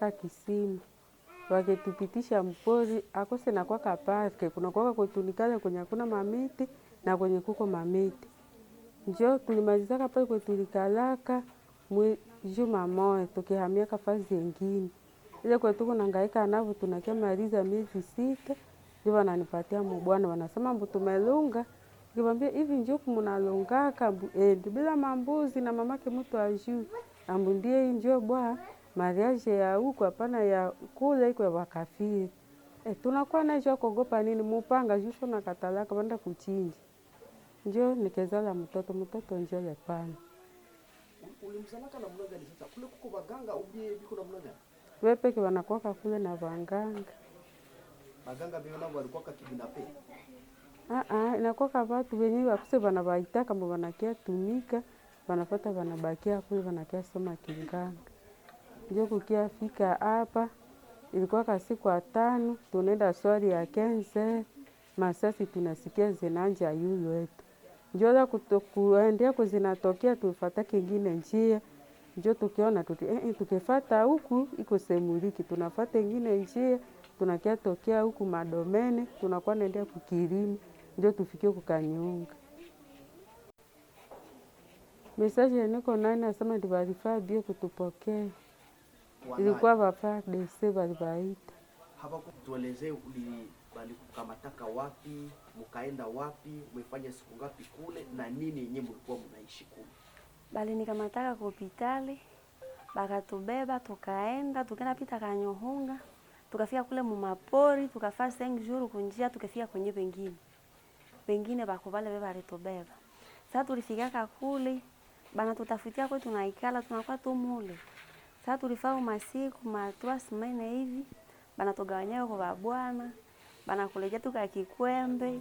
mpaka kisima. Wakitupitisha mpori, akose na kwa kapake, kuna kwa kutunikala kwenye hakuna mamiti na kwenye kuko mamiti. Njoo tulimalizaka pale kutulikalaka juma moja, tukihamia kafazi nyingine. Ile kwetu kunangaika navo tunakemaliza miezi 6, ndio wananipatia mbwana, wanasema mbu tumelunga. Nikamwambia hivi njoo mnalungaka bila mambuzi na mamake mtu ajui. Ambu ndiye njoo bwana, mariage ya huko hapana ya kule iko ya wakafiri. Tunakuwa na hiyo kuogopa nini? Mupanga jusho na katalaka banda kuchinja. Njoo nikezala mtoto njoo lepana. Ulimzalaka na mnaga ni sasa kule kuko baganga ubie biko na mnaga? Wewe peke wanakuwa kule na baganga. Baganga bio nao walikuwa kibinape. Inakuwa watu wenyewe wakuse wanabaita kama wanakia tumika, wanapata wanabakia kule wanakia soma kinganga. Njoo kukia fika hapa, ilikuwa siku ya 5, tunaenda swali ya 15, masasi tunasikia zinanja yulu wetu. Njoo la kutokuendea kuzinatokea tufuata kingine njia. Njoo tukiona tukifuata huku iko semuliki, tunafuata ingine njia, tunakia tokea huku madomene, tunakuwa naendea kukirimu. Ndio tufikie kukanyunga. Message niko nani nasema ndio walifaa bio kutupokea. Ilikuwa wafaa dese walivaita. Hapa kutuelezee walikukamataka wapi, mkaenda wapi, umefanya siku ngapi kule na nini yenyewe mlikuwa mnaishi kule? Bali nikamataka kwa hospitali, bakatubeba tukaenda pita Kanyohunga, tukafika kule mumapori, tukafaa 5 jours kunjia tukafika kwenye wengine bako vale beba retobeba. Sasa tulifika kule, bana tutafutia kwetu tunaikala tunakuwa tu mule. Sasa tulifaa masiku matwa semene hivi, bana tugawanyao kwa bwana, bana kuleja tukakikwembe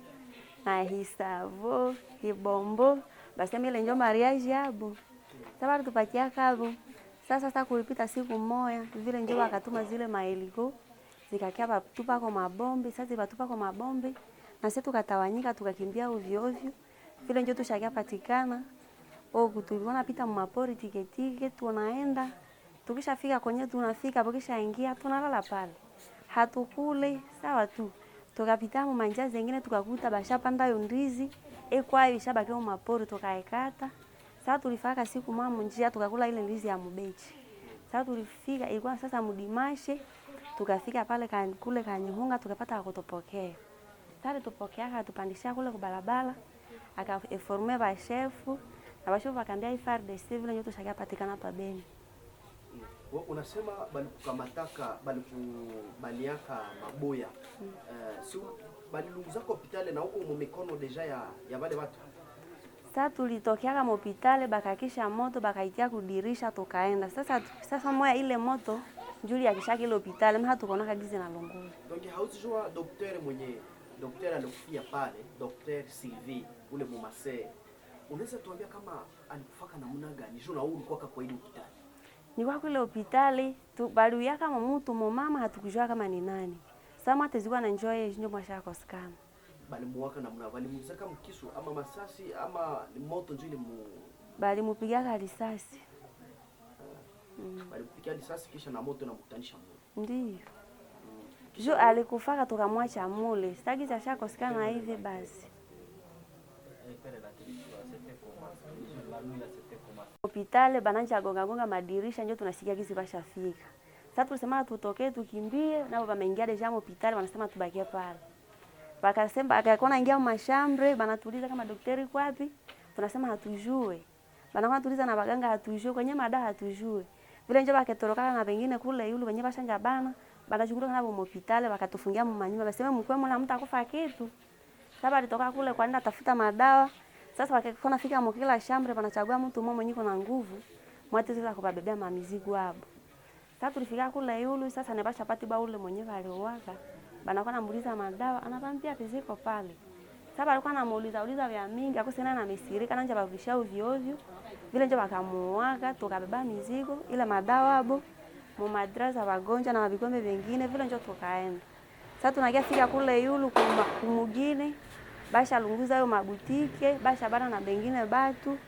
na hisavo, hibombo, basi mimi ndio mariage yabo. Sasa tupakia kabo. Sasa kulipita siku moja, vile ndio wakatuma zile maeliko, zikakia tupa kwa mabombe, sasa batupa kwa mabombe. Na sisi tukatawanyika tukakimbia ovyo ovyo. Vile ndio tushakia patikana. Tuliona pita mmapori tiketike tunaenda. Tukishafika kwenye tunafika tukishaingia tunalala pale. Hatukule sawa tu. Tukapita manja zingine tukakuta bashapanda ndizi. Kwa hiyo shabaki mmapori tukaekata. Sasa tulifika siku mama njia tukakula ile ndizi ya mubechi. Sasa tulifika ilikuwa sasa mudimashe. Tukafika pale kule Kanyohunga tukapata kutupokea. Tare tupokea tupandisha kule kwa barabara akainforme ba chefu na ba chefu akaambia FARDC vile nyoto shakia patikana pa Beni. Wewe unasema balikukamataka balikubaliaka maboya. Si balilunguzako hospitali na huko mumikono deja ya wale watu. Sasa tulitokea kama hospitali bakakisha moto bakaitia kudirisha tukaenda. Sasa moya ile moto njuri akishaka ile hospitali mha tukaona kagize na longo. Donc hausijua daktari mwenye daktari alikufia pale, Dr. Sylvie ule mumase. Unaweza tuambia kama alikufaka namna gani? Jona huyu ulikuwa kwa ile hospitali. Ni kwa kule hospitali baluya kama mtu mama hatukujua kama ni nani. Sasa mate zikuwa na enjoy ndio mwasha koskana. Bali muwaka namna bali muzaka mkisu ama masasi ama moto njoo ile bali mupiga risasi. Bali kupiga risasi kisha na moto na mkutanisha moto. Ndio. Jo alikufaka tukamwacha mule. Sitaki za shako sikana hivi basi. Hospitali bananja gonga madirisha ndio tunasikia gizi bashafika. Sasa tulisema tutoke tukimbie na baba ameingia deja hospitali wanasema tubakie pale. Wakasema akaona ingia mashambre banatuliza kama daktari kwapi? Tunasema hatujue. Banakuwa tuliza na baganga hatujue kwenye madawa hatujue. Vile ndio bakatoroka na wengine kule yule wenyewe bashanja bana. Banachukua kana hospitali wakatufungia manyumba basema mkwe mwana mtu akufa kitu. Sasa alitoka kule kwenda tafuta madawa. Sasa wakakona fika mkila shambre banachagua mtu mmoja mwenye kuna nguvu. Mwate zile kubebea mamizigo hapo. Sasa tulifika kule yule sasa nebasha pati ba ule mwenyewe aliowaka. Banakuwa namuuliza madawa anapambia piziko pale. Sasa alikuwa anamuuliza vya mingi akosena na misirika nanja bavisha ovyo ovyo. Vile ndio bakamuaga tukabeba mizigo ile madawa hapo. Mu madrasa wagonja na vikombe vingine vile ndio tukaenda. Sasa tunakia fika kule yulu kumugine basha lunguza hayo mabutike basha bana na bengine batu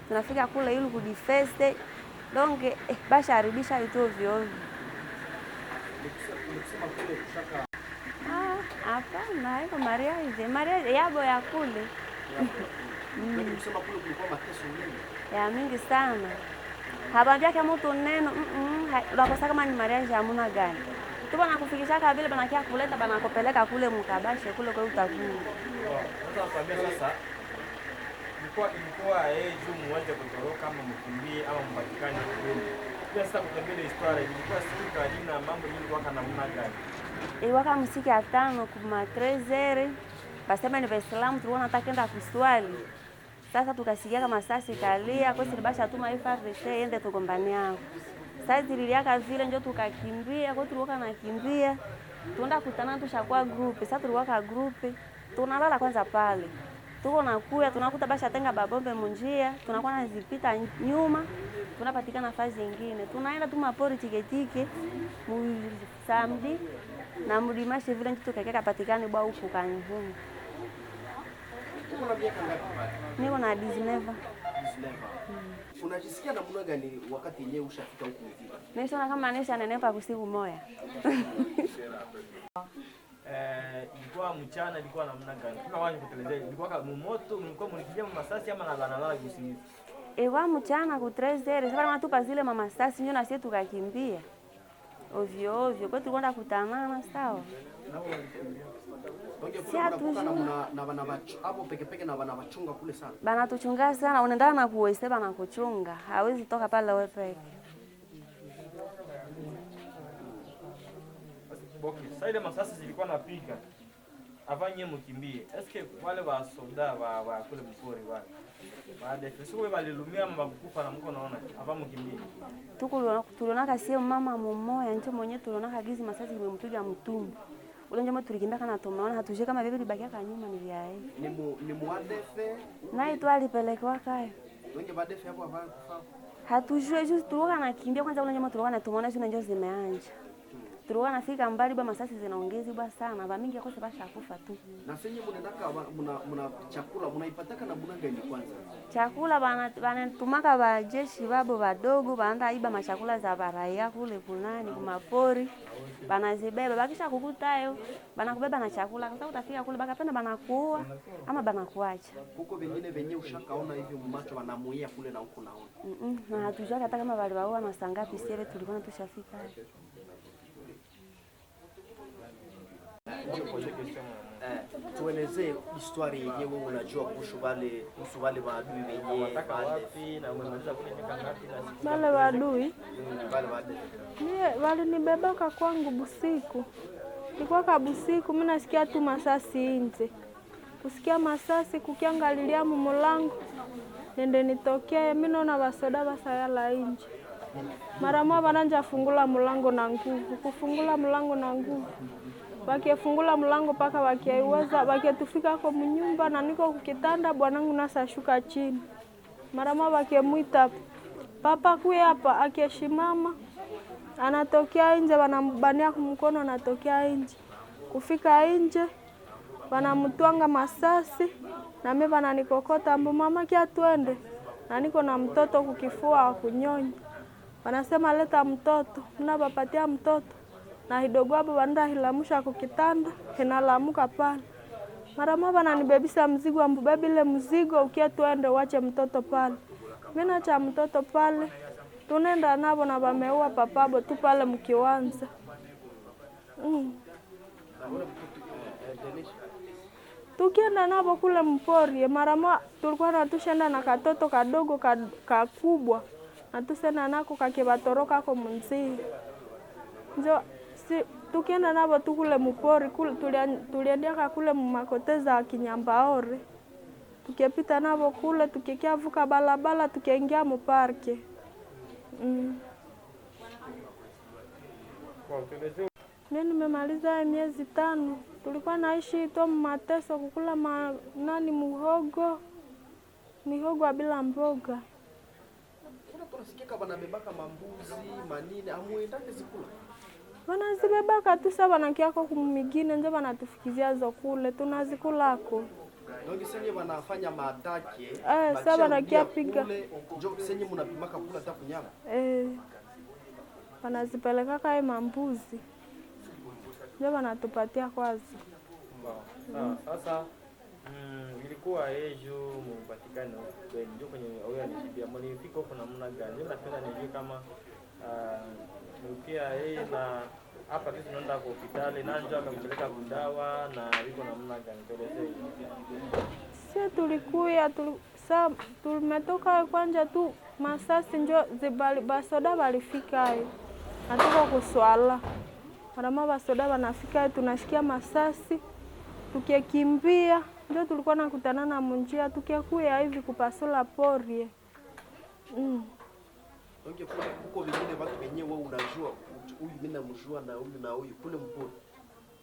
tunafika kule yulu kudifeste donge basha haribisha vitu ovyo ovyo. Ulisema kule kushaka Hapana, haiko mariage yabo ya kule. Ndio kusema kule kulikuwa mateso mengi. Ya mingi sana. Habambia kama mtu neno, unakosa kama ni mariage hamuna gani. Tu bana kufikisha kabila bana kia kuleta bana kupeleka kule mkabashe kule kwa utakuwa. Sasa kwambia sasa ilikuwa juu muanze kutoroka ama mkimbie ama mpatikane kule. Pia sasa kutembea historia ilikuwa siku kadina mambo nyingi waka namna gani? Waka msiki ya 5 kuma 13 basema ni Waislamu tuliona atakenda kuswali. Sasa tukasikia kama sasa kalia kwa sababu basha tuma FRDC ende tugombaniao. Sasa zililiaka vile ndio tukakimbia, kwa tulikuwa nakimbia. Tuenda kutana tushakuwa group. Sasa tulikuwa ka group. Tunalala kwanza pale. Tuko nakuya tunakuta basha tenga babombe munjia, tunakuwa nazipita nyuma, tunapatika nafasi nyingine. Tunaenda tu mapori tiketike samedi na mdimashi vile ndio tukakeka patikane bwa huko Kanyungu. Uko na miaka ngapi? Niko na 19. Unajisikia namna gani wakati yenyewe ushafika huko hivi? Nishaona kama anesha nenepa kusiku moya. Ilikuwa mchana ilikuwa namna gani? Kama wani kutelezea ilikuwa kama moto, mlikuwa mnikimbia masasi ama nalala usingizi? Ewa mchana ku 13 sasa natupa zile mamasasi ndio na sisi tukakimbia. Ovyo kwa tulikwenda kutanana sawa. Na bana hapo peke na bana wachunga kule sana. Bana tuchunga sana, unaendana na kuwese bana kuchunga. Hawezi toka pale wewe peke. Okay, sasa ile masasi zilikuwa napiga. Afanye mkimbie. Eske wale wa soda wa kule mpori wale. Baada ya siku walilumia makufa na mko naona hapa mkimbie. Tuliona kasi mama mmoja nje mwenyewe tuliona kagizi masasi imempiga mtumbo. Ule njema tulikimbia kana tumeona hatujui kama bibi libakia kwa nyuma ni vya yeye. Ni muadefe. Naye tu alipelekwa kae. Wengi badefe hapo hapa kufa. Hatujui juzi tulikuwa nakimbia kwanza ule njema tulikuwa tumeona zile njoo zimeanja. Tulikuwa nafika mbali ba masasi zinaongezwa sana, ba mingi akose basha kufa tu. Na senye mnaendaka mna chakula mnaipataka na muna gani kwanza? Chakula bana tumaka ba jeshi babo wadogo baanda iba machakula za baraia kule kunani kumapori. Banazibeba bakisha kukutayo, banakubeba na chakula. Sasa utafika kule bakapenda banakuua ama banakuacha. Huko vingine venye ushakaona hivi macho wanamuia kule na huko naona. Na hatujua hata kama wale wao na sangapi sisi tulikuwa tushafika. Tuelezee historia yenyewe unajua kuhusu wale maadui wenyewe Wataka wapi na umemaliza kule miaka ngapi na siku? Wale wadui wale maadui. mie walinibebaka kwangu busiku. Nilikuwa busiku mimi nasikia tu masasi nje. Kusikia masasi kukiangalilia mumulango. Nende nitokee mimi naona basoda basayala nje. Mara moja bananja fungula mlango na nguvu. Kufungula mlango na nguvu. Wakifungula mlango paka wakiweza wakitufika kwa mnyumba na niko kukitanda bwanangu nasa shuka chini. Mara moja wakimuita papa kuya hapa akishimama anatokea nje wanambania mkono anatokea nje. Kufika nje wanamtwanga masasi na mimi wananikokota ambu mama kia twende na niko na mtoto kukifua kunyonya. Wanasema leta mtoto, mnapapatia mtoto. Na hidogo hapo banda hilamusha kukitanda, hinalamuka pale. Mara moja ananibebisa mzigo ambu bebi ile mzigo ukia tuende wache mtoto pale. Mimi naacha mtoto pale. Tunaenda nabo na bameua papabo tu pale mkiwanza. Tukienda nabo kule mpori, mara moja tulikuwa natushaenda na katoto kadogo kakubwa. Na tusena nako kakibatoroka kwa mnzi. Njo tukienda nabo tukule mpori kule tuliendeka kule makoteza Kinyambaore. Tukipita nabo kule tukikiavuka balabala tukiingia mparke. Mimi nimemaliza miezi 5. Tulikuwa naishi to mateso kukula mihogo bila mboga. Tunasikia banabebaka mambuzi, manini, amuendake zikula. Wanazibebaka tu sasa wanakiako kumigine ndio wanatufikizia zo kule tunazikulako. Ndio senye wanafanya maatake. Sasa wanakia piga. Ndio senye mnapimaka kula hata kunyama. Wanazipeleka kama mambuzi. ndio wanatupatia kwanza. Sawa. Sasa ilikuwa ejo mupatikane huko ndio kwenye huyo anishibia mlifika huko namna gani? Mimi napenda nijue kama mlipia na hapa sisi tunaenda kwa hospitali na njoo akampeleka kudawa na iko namna gani? Tuelezee. Sisi tulikuya tumetoka kwanja tu masasi njo zibali basoda walifika hiyo. Hatuko kuswala. Marama basoda wanafika tunasikia masasi. Tukikimbia ndio tulikuwa nakutana na munjia tukiakuya hivi kupasula pori. Onge kuko vingine watu wenyewe wewe unajua huyu mimi namjua na huyu kule mpori.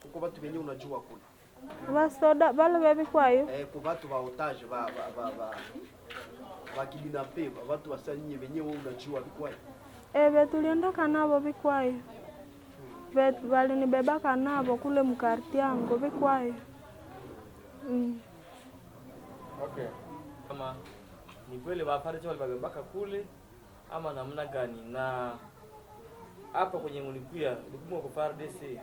Kuko watu wenyewe unajua kule. Basoda bale bebi kwa hiyo. Kwa watu wa otage wa kidinape, watu wasanye wenyewe unajua vikwayo. Tuliondoka nabo vikwayo. Walinibebaka nabo kule mkarti yangu vikwayo. Okay. Kama ni kweli wapate walibebaka kule ama namna gani? Na hapa kwenye mlikuya likumu kwa FARDC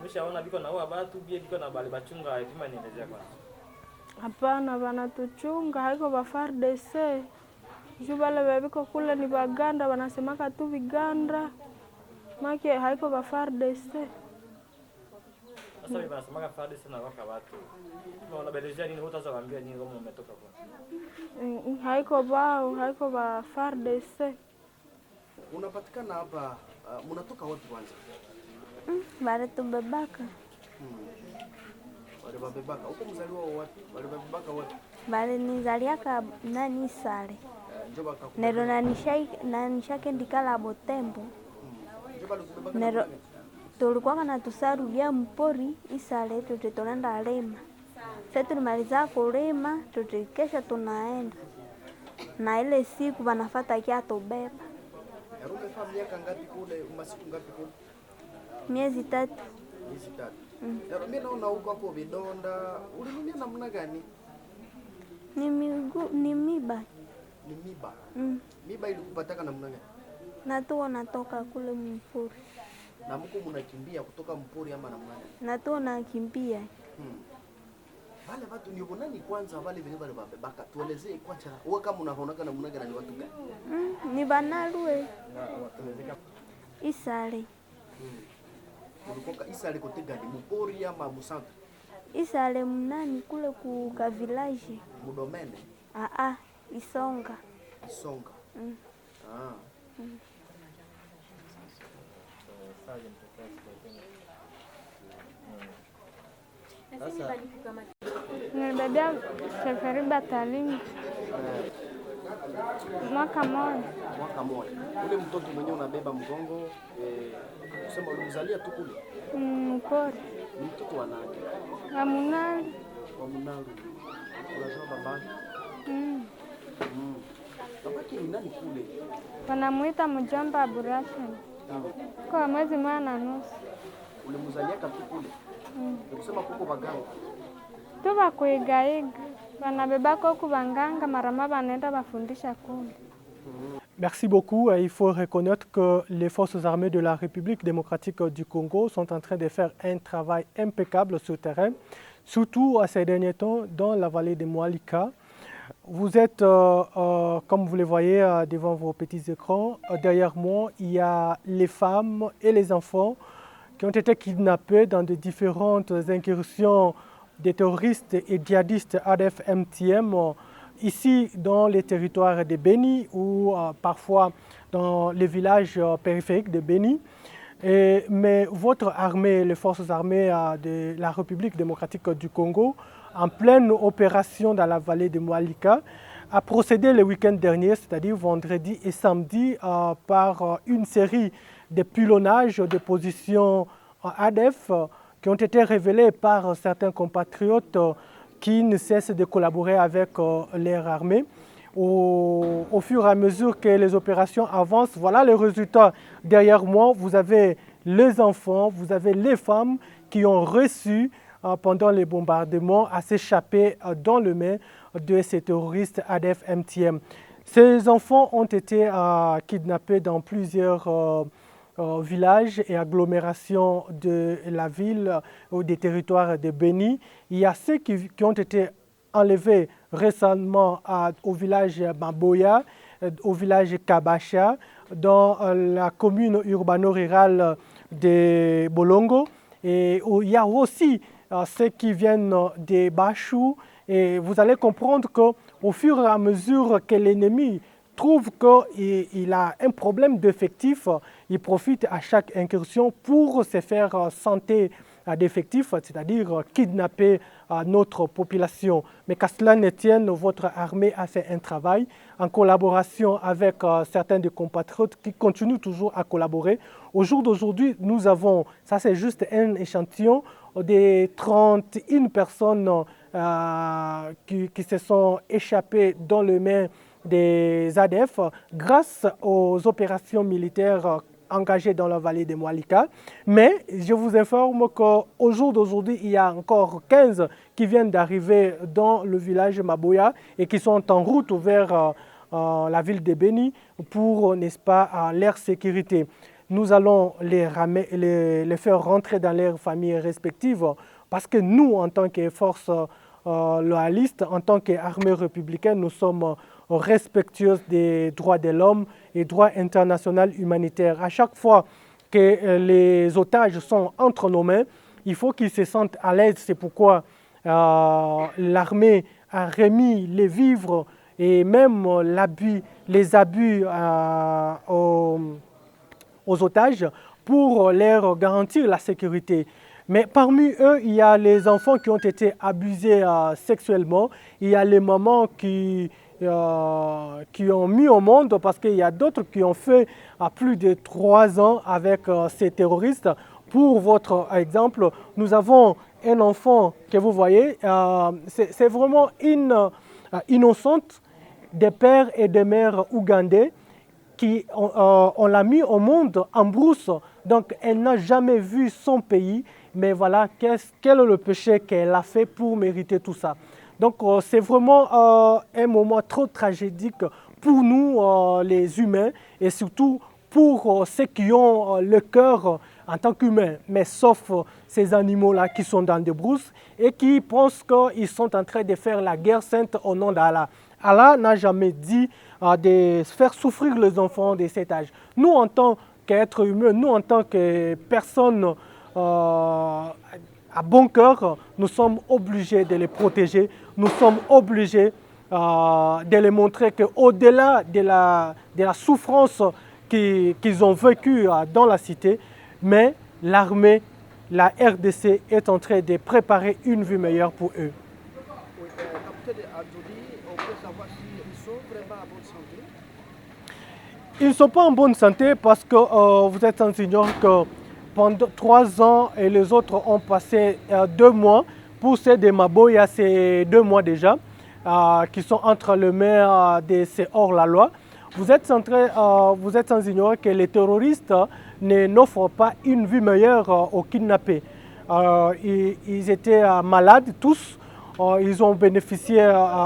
mshaona biko na wao watu biko na bali bachunga hitima nielezea kwanza. Hapana, wanatuchunga haiko ba FARDC. Jubale biko kule ni Baganda wanasemaka tu Viganda. Make haiko ba FARDC. Sasa hivi wanasemaka FARDC na waka watu. Unaona belezea nini utaanza kuambia nini kama umetoka kwa? Haiko ba FARDC. Unapatikana hapa mnatoka wapi kwanza? Bale tubebaka. Wale babebaka. Huko mzaliwa wapi? Wale babebaka wapi? Bale nizaliaka nani sale. Nero nanishake ndikala Botembo. Nero tulikuwa kana tusarudia mpori isale tunaenda lema. Sasa tulimaliza kulima tutikesha tunaenda. Na ile siku wanafuata kiato beba. Umefa miaka ngapi kule? Masiku ngapi kule? Miezi 3. Miezi 3. Mimi naona huko hapo vidonda. Uliumia namna gani? Ni miba. Ni miba. Miba ilikupataka namna gani? Natuo natoka kule mpori. Na mko mnakimbia kutoka mpori ama namna gani? Natuo nakimbia. Wale watu ni nani kwanza wale wale babebaka? Tuelezee kwanza. Wewe kama unaonaka namna gani ni watu gani? Ni banalwe. Isale. Ulikoka Isale kote gani? Mpori ama musanta? Isale mnani kule ku ka village. Mudomene? Isonga. Isonga. Nilibebea safari batalini. Mwaka moja. Ule mtoto mwenyewe unabeba mgongo kusema ulimzalia tu kule? Mpori. Ni mtoto wa nani? Wa Munali. Wa Munali. Unajua babake? Babake ni nani kule? Wanamuita mjomba Aburasha. Kwa mwezi mmoja na nusu. Ulimzalia tu kule? Kusema kuko baganga. Tu bakuigaiga. Wanabebaka huku banganga marama banaenda bafundisha kule. Merci beaucoup. Il faut reconnaître que les forces armées de la République démocratique du Congo sont en train de faire un travail impeccable sur le terrain, surtout à ces derniers temps dans la vallée de Moualika. Vous êtes, comme vous le voyez devant vos petits écrans, derrière moi, il y a les femmes et les enfants qui ont été kidnappés dans de différentes incursions des terroristes et djihadistes ADF-MTM ici dans les territoires de Beni ou parfois dans les villages périphériques de Beni. Mais votre armée, les forces armées de la République démocratique du Congo, en pleine opération dans la vallée de Moualika, a procédé le week-end dernier, c'est-à-dire vendredi et samedi, par une série de pilonnages de positions ADF qui ont été révélés par certains compatriotes qui ne cessent de collaborer avec leur armée. Au fur et à mesure que les opérations avancent, voilà le résultat. Derrière moi, vous avez les enfants, vous avez les femmes qui ont reçu pendant les bombardements à s'échapper dans le main de ces terroristes ADF-MTM. Ces enfants ont été kidnappés dans plusieurs villages et agglomérations de la ville ou des territoires de Béni. Il y a ceux qui ont été enlevés récemment au village Maboya, au village Kabacha, dans la commune urbano-rurale de Bolongo. Et il y a aussi ceux qui viennent des Bachou. Et vous allez comprendre qu'au fur et à mesure que l'ennemi trouve qu'il a un problème d'effectifs, il profite à chaque incursion pour se faire santé d'effectifs, c'est-à-dire kidnapper notre population. Mais qu'à cela ne tienne, votre armée a fait un travail en collaboration avec certains des compatriotes qui continuent toujours à collaborer. Au jour d'aujourd'hui, nous avons, ça c'est juste un échantillon, des 31 personnes qui se sont échappées dans les mains des ADF grâce aux opérations militaires engagées dans la vallée de Moalika. Mais je vous informe qu'au jour d'aujourd'hui, il y a encore 15 qui viennent d'arriver dans le village Maboya et qui sont en route vers la ville de Béni pour, n'est-ce pas, leur sécurité. Nous allons les faire rentrer dans leurs familles respectives parce que nous, en tant que force loyaliste, en tant qu'armée républicaine, nous sommes respectueuses des droits de l'homme et droits internationaux humanitaires. À chaque fois que les otages sont entre nos mains, il faut qu'ils se sentent à l'aise. C'est pourquoi l'armée a remis les vivres et même les abus aux otages pour leur garantir la sécurité. Mais parmi eux, il y a les enfants qui ont été abusés sexuellement, il y a les mamans qui ont mis au monde, parce qu'il y a d'autres qui ont fait plus de 3 ans avec ces terroristes. Pour votre exemple, nous avons un enfant que vous voyez, c'est vraiment une innocente des pères et des mères ougandais qui on l'a mis au monde en brousse. Donc elle n'a jamais vu son pays, mais voilà quel est le péché qu'elle a fait pour mériter tout ça. Donc c'est vraiment un moment trop tragédique pour nous les humains et surtout pour ceux qui ont le cœur en tant qu'humains, mais sauf ces animaux-là qui sont dans des brousses et qui pensent qu'ils sont en train de faire la guerre sainte au nom d'Allah. Allah n'a jamais dit de faire souffrir les enfants de cet âge. Nous, en tant qu'êtres humains, nous, en tant que personnes à bon cœur, nous sommes obligés de les protéger. Nous sommes obligés de les montrer qu'au-delà de la souffrance qu'ils ont vécue dans la cité, mais l'armée, la RDC est en train de préparer une vie meilleure pour eux. Oui, capitaine Anthony, on peut savoir s'ils sont vraiment en bonne santé? Ils ne sont pas en bonne santé parce que vous êtes sans ignorer que pendant 3 ans et les autres ont passé 2 mois. Pour ceux de Maboya, c'est 2 mois déjà, qui sont entre les mains de ces hors-la-loi. Vous êtes sans ignorer que les terroristes n'offrent pas une vie meilleure aux kidnappés. Ils étaient malades tous, ils ont bénéficié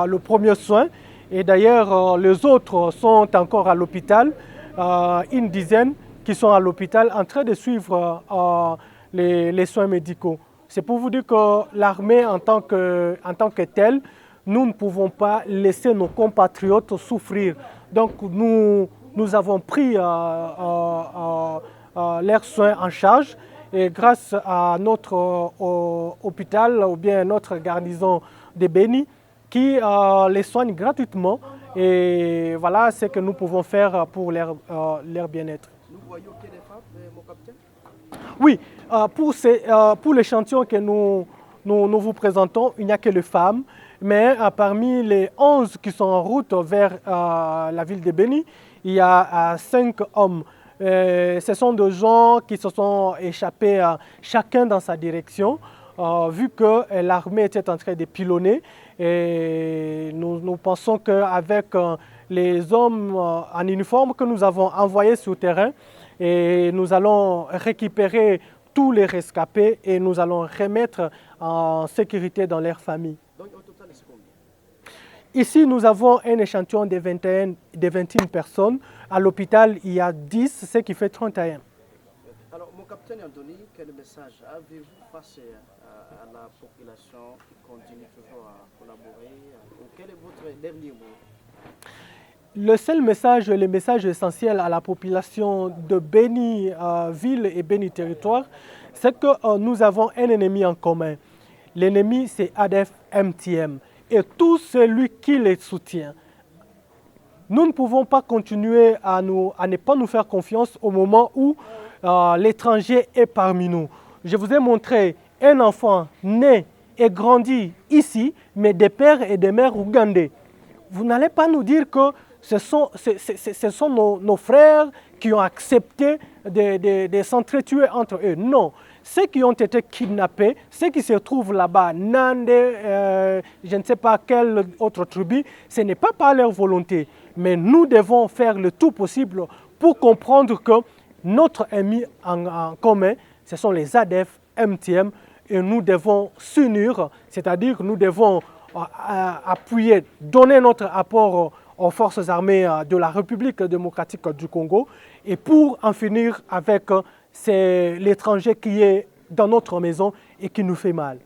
le premier soin et d'ailleurs les autres sont encore à l'hôpital, une dizaine qui sont à l'hôpital en train de suivre les soins médicaux. C'est pour vous dire que l'armée en tant que telle, nous ne pouvons pas laisser nos compatriotes souffrir. Donc nous avons pris leurs soins en charge et grâce à notre hôpital ou bien notre garnison de Béni qui les soigne gratuitement et voilà ce que nous pouvons faire pour leur bien-être. Nous voyons que des femmes, mon capitaine? Oui, pour l'échantillon que nous vous présentons, il n'y a que les femmes, mais parmi les 11 qui sont en route vers la ville de Béni, il y a 5 hommes. Ce sont des gens qui se sont échappés chacun dans sa direction, vu que l'armée était en train de pilonner. Et nous pensons qu'avec les hommes en uniforme que nous avons envoyés sur le terrain, et nous allons récupérer tous les rescapés et nous allons remettre en sécurité dans leurs familles. Donc au total, c'est combien? Ici, nous avons un échantillon de 21 personnes. À l'hôpital, il y a 10, ce qui fait 31. capitaine Anthony, quel message avez-vous face à la population qui continue toujours à collaborer? Quel est votre dernier mot? Le seul message, le message essentiel à la population de Béni Ville et Béni Territoire, c'est que nous avons un ennemi en commun. L'ennemi, c'est ADF MTM et tout celui qui les soutient. Nous ne pouvons pas continuer à ne pas nous faire confiance au moment où l'étranger est parmi nous. Je vous ai montré un enfant né et grandi ici, mais des pères et des mères ougandais. Vous n'allez pas nous dire que ce sont nos frères qui ont accepté de s'entretuer entre eux. Non. Ceux qui ont été kidnappés, ceux qui se trouvent là-bas, Nande, je ne sais pas quelle autre tribu, ce n'est pas par leur volonté. Mais nous devons faire le tout possible pour comprendre que notre ennemi en commun, ce sont les ADF MTM et nous devons s'unir, c'est-à-dire que nous devons appuyer, donner notre apport aux forces armées de la République démocratique du Congo et pour en finir avec l'étranger qui est dans notre maison et qui nous fait mal.